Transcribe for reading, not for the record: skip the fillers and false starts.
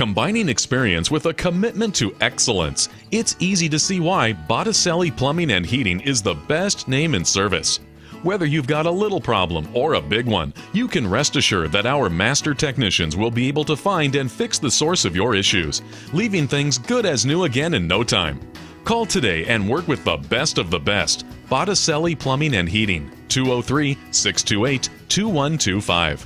Combining experience with a commitment to excellence, it's easy to see why Botticelli Plumbing and Heating is the best name in service. Whether you've got a little problem or a big one, you can rest assured that our master technicians will be able to find and fix the source of your issues, leaving things good as new again in no time. Call today and work with the best of the best. Botticelli Plumbing and Heating, 203-628-2125.